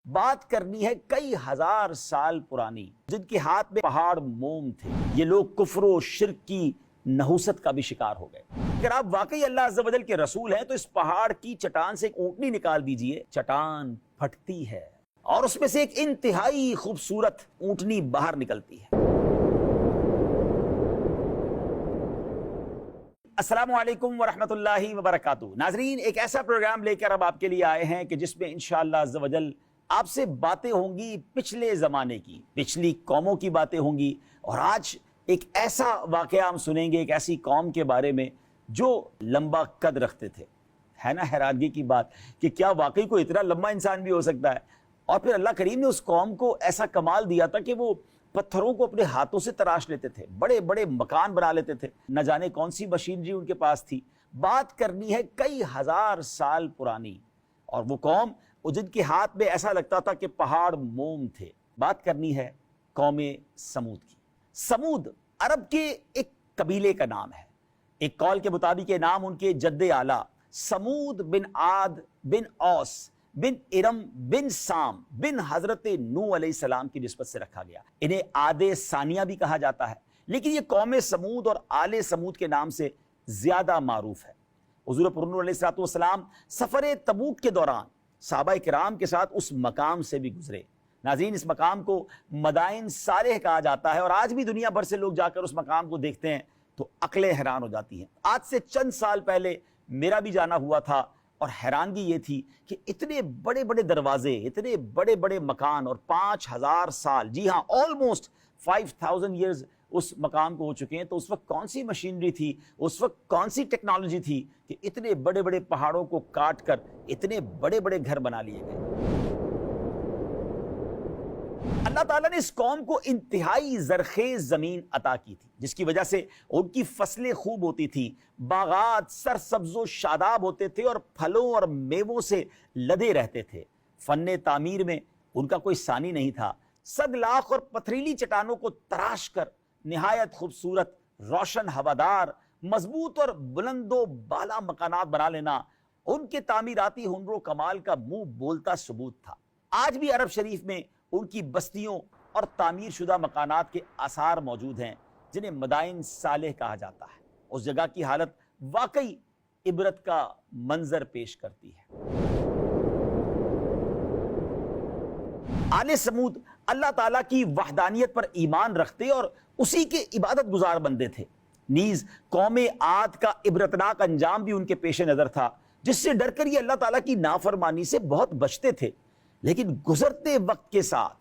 بات کرنی ہے کئی ہزار سال پرانی، جن کے ہاتھ میں پہاڑ موم تھے۔ یہ لوگ کفر و شرک کی نحوست کا بھی شکار ہو گئے۔ اگر آپ واقعی اللہ عز و جل کے رسول ہیں تو اس پہاڑ کی چٹان سے ایک اونٹنی نکال دیجئے، چٹان پھٹتی ہے اور اس میں سے ایک انتہائی خوبصورت اونٹنی باہر نکلتی ہے۔ السلام علیکم ورحمۃ اللہ وبرکاتہ۔ ناظرین، ایک ایسا پروگرام لے کر اب آپ کے لیے آئے ہیں کہ جس میں انشاءاللہ عز و جل آپ سے باتیں ہوں گی پچھلے زمانے کی، پچھلی قوموں کی باتیں ہوں گی، اور آج ایک ایسا واقعہ ہم سنیں گے ایک ایسی قوم کے بارے میں جو لمبا قد رکھتے تھے۔ ہے نا حیرانگی کی بات کہ کیا واقعی کوئی اتنا لمبا انسان بھی ہو سکتا ہے؟ اور پھر اللہ کریم نے اس قوم کو ایسا کمال دیا تھا کہ وہ پتھروں کو اپنے ہاتھوں سے تراش لیتے تھے، بڑے بڑے مکان بنا لیتے تھے، نہ جانے کون سی مشینری ان کے پاس تھی۔ بات کرنی ہے کئی ہزار سال پرانی، اور وہ قوم جن کے ہاتھ میں ایسا لگتا تھا کہ پہاڑ موم تھے۔ بات کرنی ہے قوم سمود کی۔ سمود عرب کے ایک قبیلے کا نام ہے۔ ایک قول کے مطابق یہ نام ان کے جد اعلیٰ سمود بن عاد بن اوس بن ارم بن سام بن حضرت نوح علیہ السلام کی نسبت سے رکھا گیا۔ انہیں عاد ثانیہ بھی کہا جاتا ہے، لیکن یہ قوم سمود اور آل سمود کے نام سے زیادہ معروف ہے۔ حضور پرنور علیہ السلام سفر تبوک کے دوران صحابہ کرام کے ساتھ اس مقام سے بھی گزرے۔ ناظرین، اس مقام کو مدائن صالح کہا جاتا ہے، اور آج بھی دنیا بھر سے لوگ جا کر اس مقام کو دیکھتے ہیں تو عقلیں حیران ہو جاتی ہیں۔ آج سے چند سال پہلے میرا بھی جانا ہوا تھا، اور حیرانگی یہ تھی کہ اتنے بڑے بڑے دروازے، اتنے بڑے بڑے مکان، اور 5000 سال، جی ہاں آلموسٹ 5000 ایئرز اس مقام کو ہو چکے ہیں۔ تو اس وقت کون سی مشینری تھی، اس وقت کون سی ٹیکنالوجی تھی کہ اتنے بڑے بڑے پہاڑوں کو کاٹ کر اتنے بڑے بڑے گھر بنا لیے گئے۔ اللہ تعالیٰ نے اس قوم کو انتہائی زرخیز زمین عطا کی تھی، جس کی وجہ سے ان کی فصلیں خوب ہوتی تھی، باغات سرسبز و شاداب ہوتے تھے اور پھلوں اور میووں سے لدے رہتے تھے۔ فن تعمیر میں ان کا کوئی ثانی نہیں تھا۔ سگ لاخ اور پتھریلی چٹانوں کو تراش کر نہایت خوبصورت، روشن، ہوادار، مضبوط اور بلند و بالا مکانات بنا لینا ان کے تعمیراتی ہنر و کمال کا منہ بولتا ثبوت تھا۔ آج بھی عرب شریف میں ان کی بستیوں اور تعمیر شدہ مکانات کے آثار موجود ہیں، جنہیں مدائن صالح کہا جاتا ہے۔ اس جگہ کی حالت واقعی عبرت کا منظر پیش کرتی ہے۔ آل سمود اللہ تعالیٰ کی وحدانیت پر ایمان رکھتے اور اسی کے عبادت گزار بندے تھے۔ نیز قوم عاد کا عبرتناک انجام بھی ان کے پیش نظر تھا، جس سے ڈر کر یہ اللہ تعالیٰ کی نافرمانی سے بہت بچتے تھے۔ لیکن گزرتے وقت کے ساتھ،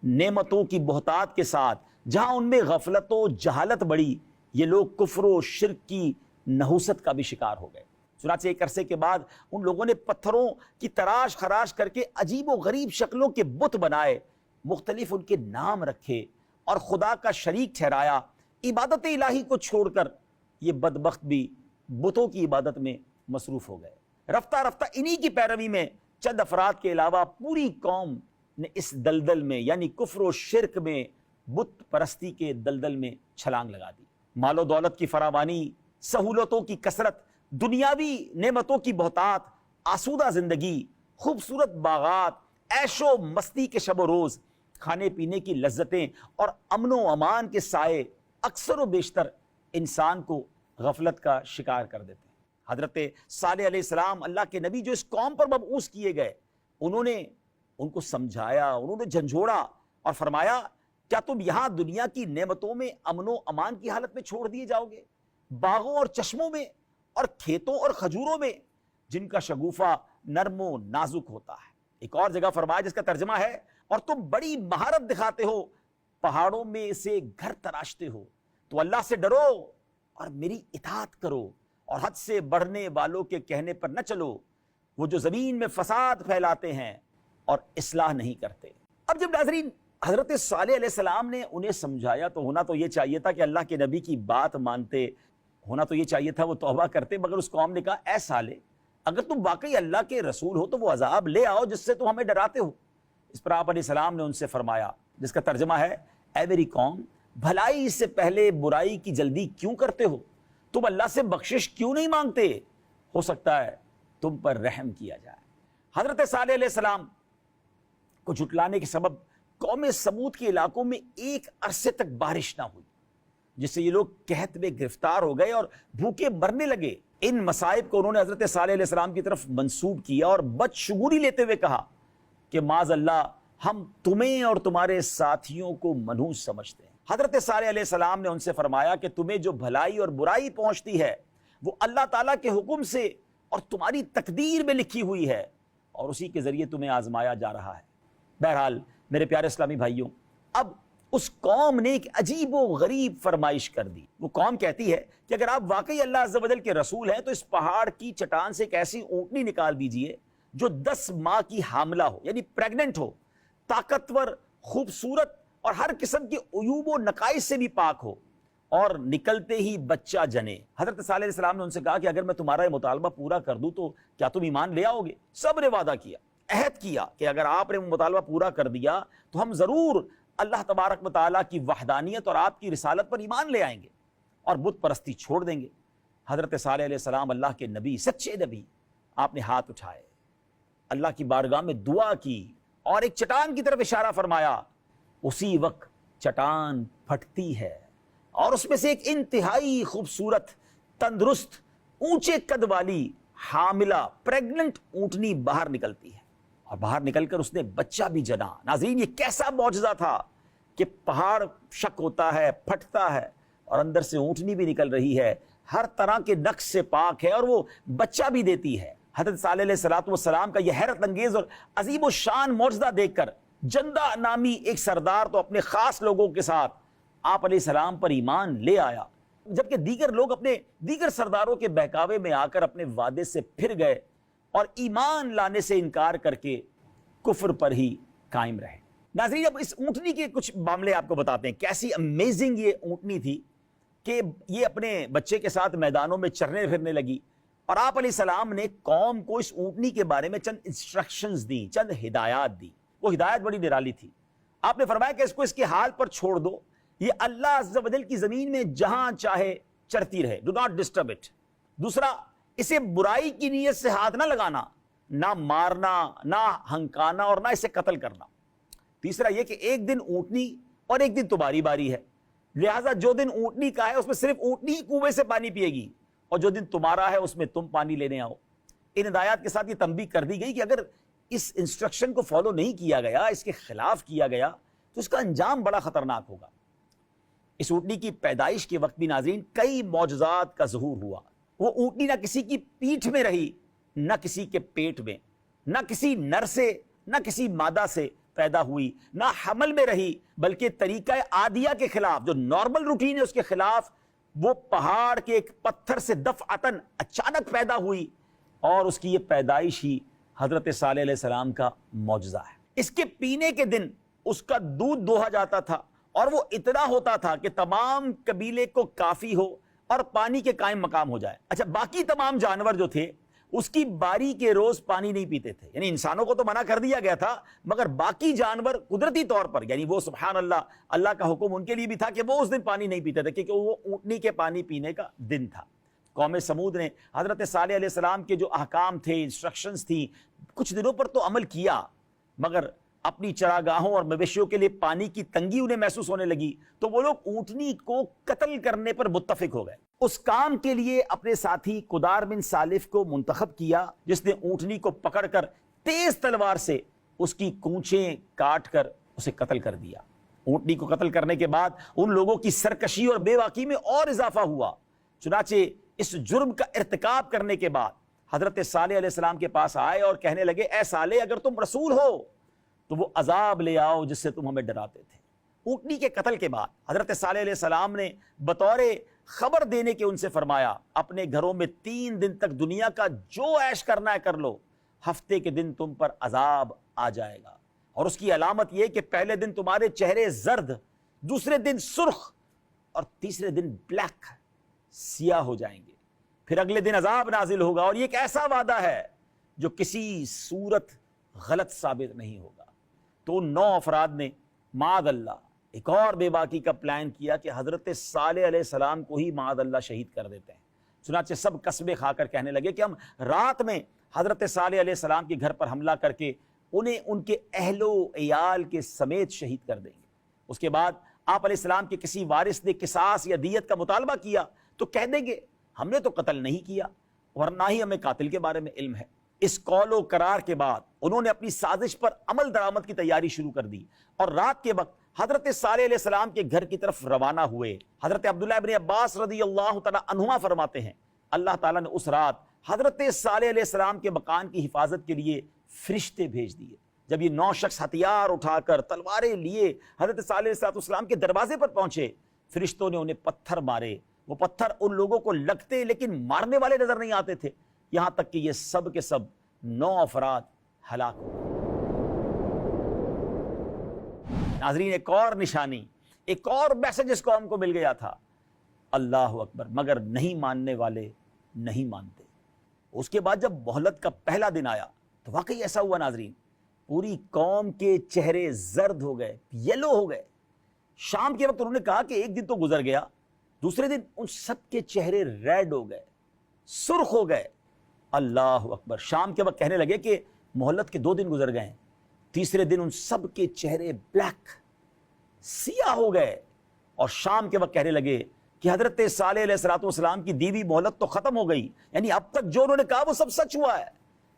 نعمتوں کی بہتات کے ساتھ، جہاں ان میں غفلت و جہالت بڑھی، یہ لوگ کفر و شرک کی نحوست کا بھی شکار ہو گئے۔ چنانچہ ایک عرصے کے بعد ان لوگوں نے پتھروں کی تراش خراش کر کے عجیب و غریب شکلوں کے بت بنائے، مختلف ان کے نام رکھے اور خدا کا شریک ٹھہرایا۔ عبادت الہی کو چھوڑ کر یہ بدبخت بھی بتوں کی عبادت میں مصروف ہو گئے۔ رفتہ رفتہ انہی کی پیروی میں چند افراد کے علاوہ پوری قوم نے اس دلدل میں، یعنی کفر و شرک میں، بت پرستی کے دلدل میں چھلانگ لگا دی۔ مال و دولت کی فراوانی، سہولتوں کی کثرت، دنیاوی نعمتوں کی بہتات، آسودہ زندگی، خوبصورت باغات، عیش و مستی کے شب و روز، کھانے پینے کی لذتیں اور امن و امان کے سائے اکثر و بیشتر انسان کو غفلت کا شکار کر دیتے ہیں۔ حضرت صالح علیہ السلام، اللہ کے نبی، جو اس قوم پر مبعوث کیے گئے، انہوں نے ان کو سمجھایا، انہوں نے جھنجھوڑا اور فرمایا، کیا تم یہاں دنیا کی نعمتوں میں امن و امان کی حالت میں چھوڑ دیے جاؤ گے؟ باغوں اور چشموں میں اور کھیتوں اور کھجوروں میں، جن کا شگوفہ نرم و نازک ہوتا ہے۔ ایک اور جگہ فرمایا جس کا ترجمہ ہے، اور تم بڑی مہارت دکھاتے ہو، پہاڑوں میں سے گھر تراشتے ہو، تو اللہ سے ڈرو اور میری اطاعت کرو، اور حد سے بڑھنے والوں کے کہنے پر نہ چلو، وہ جو زمین میں فساد پھیلاتے ہیں اور اصلاح نہیں کرتے۔ اب جب ناظرین حضرت صالح علیہ السلام نے انہیں سمجھایا تو ہونا تو یہ چاہیے تھا کہ اللہ کے نبی کی بات مانتے، ہونا تو یہ چاہیے تھا وہ توبہ کرتے، مگر اس قوم نے کہا، اے صالح، اگر تم واقعی اللہ کے رسول ہو تو وہ عذاب لے آؤ جس سے تم ہمیں ڈراتے ہو۔ اس پر آپ علیہ السلام نے ان سے فرمایا، جس کا ترجمہ ہے، اے میری قوم، بھلائی سے پہلے برائی کی جلدی کیوں کرتے ہو؟ تم اللہ سے بخشش کیوں نہیں مانگتے؟ ہو سکتا ہے تم پر رحم کیا جائے۔ حضرت صالح علیہ السلام کو جھٹلانے کے سبب قوم سمود کے علاقوں میں ایک عرصے تک بارش نہ ہوئی، جس سے یہ لوگ قحط میں گرفتار ہو گئے اور بھوکے مرنے لگے۔ ان مصائب کو انہوں نے حضرت صالح علیہ السلام کی طرف منسوب کیا اور بدشگونی لیتے ہوئے کہا کہ معاذ اللہ، ہم تمہیں اور تمہارے ساتھیوں کو منحوس سمجھتے ہیں۔ حضرت صالح علیہ السلام نے ان سے فرمایا کہ تمہیں جو بھلائی اور برائی پہنچتی ہے وہ اللہ تعالیٰ کے حکم سے اور تمہاری تقدیر میں لکھی ہوئی ہے، اور اسی کے ذریعے تمہیں آزمایا جا رہا ہے۔ بہرحال میرے پیارے اسلامی بھائیوں، اب اس قوم نے ایک عجیب و غریب فرمائش کر دی۔ وہ قوم کہتی ہے کہ اگر آپ واقعی اللہ عز و جل کے رسول ہیں تو اس پہاڑ کی چٹان سے ایک ایسی اونٹنی نکال دیجئے جو 10 ماہ کی حاملہ ہو، یعنی پریگننٹ ہو، طاقتور، خوبصورت اور ہر قسم کے عیوب و نقائص سے بھی پاک ہو، اور نکلتے ہی بچہ جنے۔ حضرت صالح علیہ السلام نے ان سے کہا کہ اگر میں تمہارا یہ مطالبہ پورا کر دوں تو کیا تم ایمان لے آؤ گے؟ سب نے وعدہ کیا، عہد کیا کہ اگر آپ نے وہ مطالبہ پورا کر دیا تو ہم ضرور اللہ تبارک و تعالیٰ کی وحدانیت اور آپ کی رسالت پر ایمان لے آئیں گے اور بت پرستی چھوڑ دیں گے۔ حضرت صالح علیہ السلام اللہ کے نبی، سچے نبی، آپ نے ہاتھ اٹھائے، اللہ کی بارگاہ میں دعا کی اور ایک چٹان کی طرف اشارہ فرمایا۔ اسی وقت چٹان پھٹتی ہے اور اس میں سے ایک انتہائی خوبصورت، تندرست، اونچے قد والی، حاملہ، پریگننٹ اونٹنی باہر نکلتی ہے، اور باہر نکل کر اس نے بچہ بھی جنا۔ ناظرین، یہ کیسا معجزہ تھا کہ پہاڑ شک ہوتا ہے، پھٹتا ہے، اور اندر سے اونٹنی بھی نکل رہی ہے، ہر طرح کے نقص سے پاک ہے، اور وہ بچہ بھی دیتی ہے۔ حضرت صالح علیہ السلام کا یہ حیرت انگیز اور عظیم و شان معجزہ دیکھ کر جندہ نامی ایک سردار تو اپنے خاص لوگوں کے ساتھ آپ علیہ السلام پر ایمان لے آیا، جبکہ دیگر لوگ اپنے دیگر سرداروں کے بہکاوے میں آ کر اپنے وعدے سے پھر گئے اور ایمان لانے سے انکار کر کے کفر پر ہی قائم رہے۔ ناظرین، اب اس اونٹنی کے کچھ معاملے آپ کو بتاتے ہیں۔ کیسی امیزنگ یہ اونٹنی تھی کہ یہ اپنے بچے کے ساتھ میدانوں میں چرنے پھرنے لگی، اور آپ علیہ السلام نے قوم کو اس اونٹنی کے بارے میں چند انسٹرکشنز دی، چند ہدایات دی۔ وہ ہدایت بڑی نرالی تھی۔ آپ نے فرمایا کہ اس کو اس کے حال پر چھوڑ دو، یہ اللہ عز و جل کی زمین میں جہاں چاہے چرتی رہے، ڈو ناٹ ڈسٹرب اٹ۔ دوسرا، اسے برائی کی نیت سے ہاتھ نہ لگانا، نہ مارنا، نہ ہنکانا، اور نہ اسے قتل کرنا۔ تیسرا یہ کہ ایک دن اونٹنی اور ایک دن تمہاری باری ہے، لہٰذا جو دن اونٹنی کا ہے اس میں صرف اونٹنی ہی کنویں سے پانی پیے گی، اور جو دن تمہارا ہے اس میں تم پانی لینے آؤ۔ ان ہدایات کے ساتھ یہ تنبیہ کر دی گئی کہ اگر اس انسٹرکشن کو فالو نہیں کیا گیا، اس کے خلاف کیا گیا، تو اس کا انجام بڑا خطرناک ہوگا۔ اس اونٹنی کی پیدائش کے وقت بھی ناظرین کئی معجزات کا ظہور ہوا۔ وہ اونٹنی نہ کسی کی پیٹھ میں رہی، نہ کسی کے پیٹ میں، نہ کسی نر سے، نہ کسی مادہ سے پیدا ہوئی، نہ حمل میں رہی، بلکہ طریقہ عادیہ کے خلاف، جو نارمل روٹین ہے اس کے خلاف، وہ پہاڑ کے ایک پتھر سے دفعتاً اچانک پیدا ہوئی، اور اس کی یہ پیدائش ہی حضرت صالح علیہ السلام کا معجزہ ہے۔ اس کے پینے کے دن اس کا دودھ دوہا جاتا تھا، اور وہ اتنا ہوتا تھا کہ تمام قبیلے کو کافی ہو اور پانی کے قائم مقام ہو جائے۔ اچھا، باقی تمام جانور جو تھے اس کی باری کے روز پانی نہیں پیتے تھے، یعنی انسانوں کو تو منع کر دیا گیا تھا، مگر باقی جانور قدرتی طور پر، یعنی وہ سبحان اللہ، اللہ کا حکم ان کے لیے بھی تھا کہ وہ اس دن پانی نہیں پیتے تھے، کیونکہ وہ اونٹنی کے پانی پینے کا دن تھا۔ قوم سمود نے حضرت صالح علیہ السلام کے جو احکام تھے، انسٹرکشنز تھی، کچھ دنوں پر تو عمل کیا، مگر اپنی چراگاہوں اور مویشیوں کے لیے پانی کی تنگی انہیں محسوس ہونے لگی، تو وہ لوگ اونٹنی کو قتل کرنے پر متفق ہو گئے۔ اس کام کے لیے اپنے ساتھی قدار بن سالف کو منتخب کیا، جس نے اونٹنی کو پکڑ کر تیز تلوار سے اس کی کونچیں کاٹ کر اسے قتل کر دیا۔ اونٹنی کو قتل کرنے کے بعد ان لوگوں کی سرکشی اور بے باکی میں اور اضافہ ہوا۔ چنانچہ اس جرم کا ارتکاب کرنے کے بعد حضرت صالح علیہ السلام کے پاس آئے اور کہنے لگے، اے صالح، اگر تم رسول ہو تو وہ عذاب لے آؤ جس سے تم ہمیں ڈراتے تھے۔ اونٹنی کے قتل کے بعد حضرت صالح علیہ السلام نے بطور خبر دینے کے ان سے فرمایا، اپنے گھروں میں 3 دن تک دنیا کا جو عیش کرنا ہے کر لو، ہفتے کے دن تم پر عذاب آ جائے گا، اور اس کی علامت یہ کہ پہلے دن تمہارے چہرے زرد، دوسرے دن سرخ، اور تیسرے دن بلیک، سیاہ ہو جائیں گے، پھر اگلے دن عذاب نازل ہوگا، اور یہ ایک ایسا وعدہ ہے جو کسی صورت غلط ثابت نہیں ہوگا۔ تو ان 9 افراد نے معاذ اللہ ایک اور بے باکی کا پلان کیا کہ حضرت صالح علیہ السلام کو ہی معاذ اللہ شہید کر دیتے ہیں۔ چنانچہ سب قسمیں کھا کر کہنے لگے کہ ہم رات میں حضرت صالح علیہ السلام کے گھر پر حملہ کر کے انہیں ان کے اہل و عیال کے سمیت شہید کر دیں گے۔ اس کے بعد آپ علیہ السلام کے کسی وارث نے قصاص یا دیت کا مطالبہ کیا تو کہہ دیں گے ہم نے تو قتل نہیں کیا اور نہ ہی ہمیں قاتل کے بارے میں علم ہے۔ اس قول و قرار کے بعد انہوں نے اپنی سازش پر عمل درآمد کی تیاری شروع کر دی اور رات کے وقت حضرت صالح علیہ السلام کے گھر کی طرف روانہ ہوئے۔ حضرت عبداللہ ابن عباس رضی اللہ تعالیٰ عنہما فرماتے ہیں اللہ تعالیٰ نے اس رات حضرت صالح علیہ السلام کے مکان کی حفاظت کے لیے فرشتے بھیج دیے۔ جب یہ 9 شخص ہتھیار اٹھا کر تلواریں لیے حضرت صالح علیہ السلام کے دروازے پر پہنچے، فرشتوں نے انہیں پتھر مارے۔ وہ پتھر ان لوگوں کو لگتے لیکن مارنے والے نظر نہیں آتے تھے، یہاں تک کہ یہ سب کے سب 9 افراد ہلاک ہوئے۔ ناظرین، ایک اور نشانی، ایک اور میسج اس قوم کو مل گیا تھا، اللہ اکبر، مگر نہیں ماننے والے نہیں مانتے۔ اس کے بعد جب مہلت کا پہلا دن آیا تو واقعی ایسا ہوا ناظرین، پوری قوم کے چہرے زرد ہو گئے، یلو ہو گئے۔ شام کے وقت انہوں نے کہا کہ ایک دن تو گزر گیا، دوسرے دن ان سب کے چہرے ریڈ ہو گئے، سرخ ہو گئے۔ اللہ اکبر، شام کے وقت کہنے لگے کہ مہلت کے 2 دن گزر گئے ہیں، تیسرے دن ان سب کے چہرے بلیک، سیاہ ہو گئے، اور شام کے وقت کہنے لگے کہ حضرت صالح علیہ السلام کی دیوی مہلت تو ختم ہو گئی، یعنی اب تک جو انہوں نے کہا وہ سب سچ ہوا ہے۔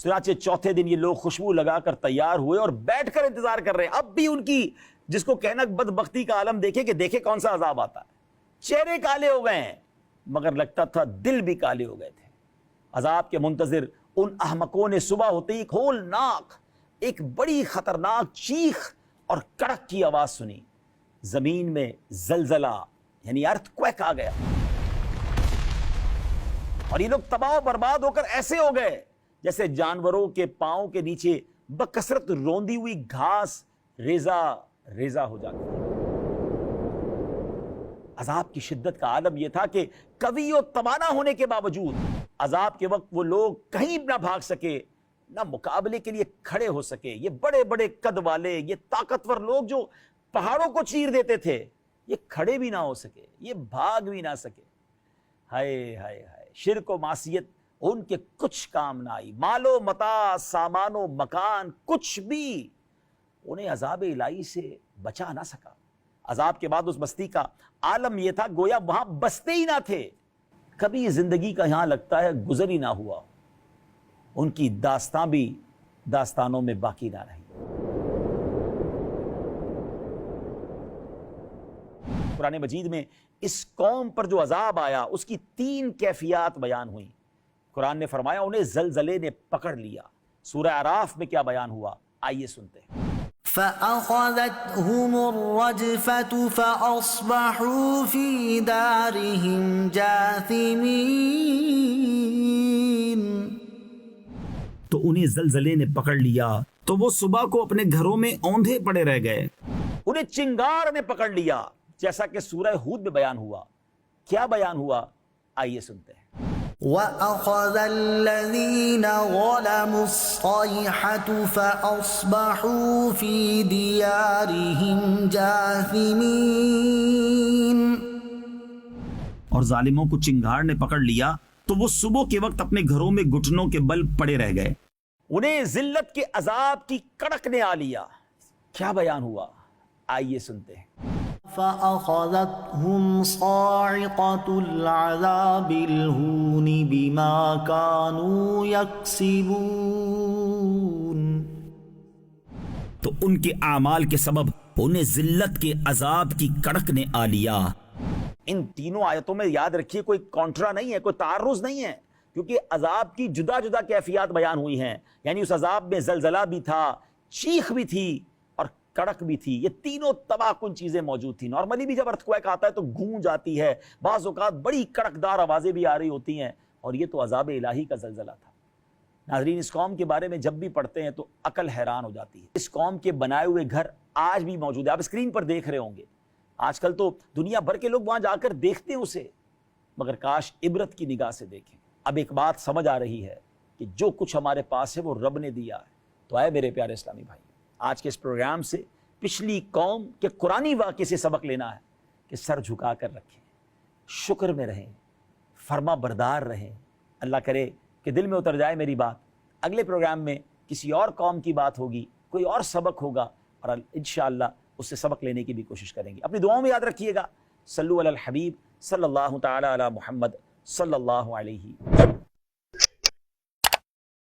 چنانچہ چوتھے دن یہ لوگ خوشبو لگا کر تیار ہوئے اور بیٹھ کر انتظار کر رہے ہیں۔ اب بھی ان کی جس کو کہنا بدبختی کا عالم دیکھے کہ دیکھے کون سا عذاب آتا ہے۔ چہرے کالے ہو گئے ہیں مگر لگتا تھا دل بھی کالے ہو گئے تھے۔ عذاب کے منتظر ان احمقوں نے صبح ہوتے ہی ہولناک ایک بڑی خطرناک چیخ اور کڑک کی آواز سنی۔ زمین میں زلزلہ یعنی ارتھ کویک آ گیا اور یہ لوگ تباہ و برباد ہو کر ایسے ہو گئے جیسے جانوروں کے پاؤں کے نیچے بکثرت روندی ہوئی گھاس ریزہ ریزہ ہو جاتی ہے۔ عذاب کی شدت کا عالم یہ تھا کہ قوی و توانا ہونے کے باوجود عذاب کے وقت وہ لوگ کہیں نہ بھاگ سکے، نہ مقابلے کے لیے کھڑے ہو سکے۔ یہ بڑے بڑے قد والے، یہ طاقتور لوگ جو پہاڑوں کو چیر دیتے تھے، یہ کھڑے بھی نہ ہو سکے، یہ بھاگ بھی نہ سکے۔ ہائے ہائے ہائے، شرک و معصیت ان کے کچھ کام نہ آئی، مال و متاع، سامان و مکان، کچھ بھی انہیں عذاب الہی سے بچا نہ سکا۔ عذاب کے بعد اس بستی کا عالم یہ تھا گویا وہاں بستے ہی نہ تھے، کبھی زندگی کا یہاں لگتا ہے گزر ہی نہ ہوا۔ ان کی داستان بھی داستانوں میں باقی نہ رہی۔ قرآن مجید میں اس قوم پر جو عذاب آیا اس کی 3 کیفیات بیان ہوئیں۔ قرآن نے فرمایا انہیں زلزلے نے پکڑ لیا۔ سورہ اعراف میں کیا بیان ہوا، آئیے سنتے ہیں۔ فَأَخَذَتْهُمُ الرَّجْفَةُ فَأَصْبَحُوا فِي دَارِهِمْ جَاثِمِينَ۔ تو انہیں زلزلے نے پکڑ لیا تو وہ صبح کو اپنے گھروں میں اوندھے پڑے رہ گئے۔ انہیں چنگار نے پکڑ لیا، جیسا کہ سورہ ہود میں بیان ہوا۔ کیا بیان ہوا، آئیے سنتے ہیں۔ وَأَخَذَ الَّذِينَ ظَلَمُوا الصَّيْحَةُ فَأَصْبَحُوا فِي دِيَارِهِمْ جَاثِمِينَ۔ اور ظالموں کو چنگار نے پکڑ لیا تو وہ صبح کے وقت اپنے گھروں میں گھٹنوں کے بل پڑے رہ گئے۔ انہیں ذلت کے عذاب کی کڑک نے آ لیا۔ کیا بیان ہوا، آئیے سنتے ہیں۔ فَأَخَذَتْهُمْ صَاعِقَةُ الْعَذَابِ الْهُونِ بِمَا كَانُوا يَكْسِبُونَ۔ تو ان کے اعمال کے سبب انہیں ذلت کے عذاب کی کڑک نے آ لیا۔ ان تینوں آیتوں میں یاد رکھیے کوئی کانٹرا نہیں ہے، کوئی تعارض نہیں ہے، کیونکہ عذاب کی جدا جدا کیفیات بیان ہوئی ہیں۔ یعنی اس عذاب میں زلزلہ بھی تھا، چیخ بھی تھی اور کڑک بھی تھی۔ یہ تینوں تباہ کن چیزیں موجود تھیں۔ نارملی بھی جب ارتھ کویک آتا ہے تو گونج آتی ہے، بعض اوقات بڑی کڑکدار آوازیں بھی آ رہی ہوتی ہیں، اور یہ تو عذاب الہی کا زلزلہ تھا۔ ناظرین، اس قوم کے بارے میں جب بھی پڑھتے ہیں تو عقل حیران ہو جاتی ہے۔ اس قوم کے بنائے ہوئے گھر آج بھی موجود ہے، آپ اسکرین پر دیکھ رہے ہوں گے۔ آج کل تو دنیا بھر کے لوگ وہاں جا کر دیکھتے ہیں اسے، مگر کاش عبرت کی نگاہ سے دیکھیں۔ اب ایک بات سمجھ آ رہی ہے کہ جو کچھ ہمارے پاس ہے وہ رب نے دیا ہے۔ تو آئے میرے پیارے اسلامی بھائی، آج کے اس پروگرام سے پچھلی قوم کے قرآنی واقعے سے سبق لینا ہے کہ سر جھکا کر رکھیں، شکر میں رہیں، فرما بردار رہیں۔ اللہ کرے کہ دل میں اتر جائے میری بات۔ اگلے پروگرام میں کسی اور قوم کی بات ہوگی، کوئی اور سبق ہوگا اور انشاءاللہ اس سے سبق لینے کی بھی کوشش کریں گے. اپنی دعاؤں میں یاد رکھیے گا. صلو علی الحبیب صلی اللہ تعالی علی محمد صلی اللہ علیہ